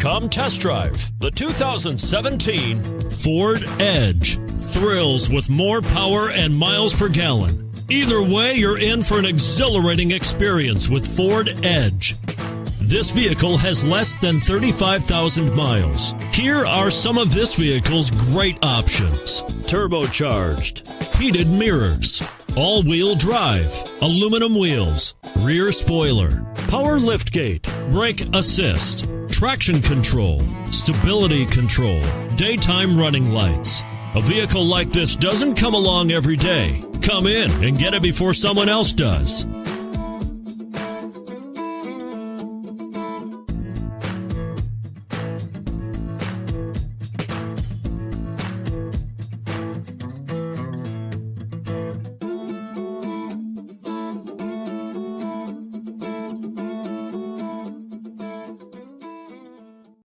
Come test drive the 2017 Ford Edge. Thrills with more power and miles per gallon. Either way, you're in for an exhilarating experience with Ford Edge. This vehicle has less than 35,000 miles. Here are some of this vehicle's great options: turbocharged, heated mirrors, all-wheel drive, aluminum wheels, rear spoiler, power liftgate, brake assist, traction control, stability control, daytime running lights. A vehicle like this doesn't come along every day. Come in and get it before someone else does.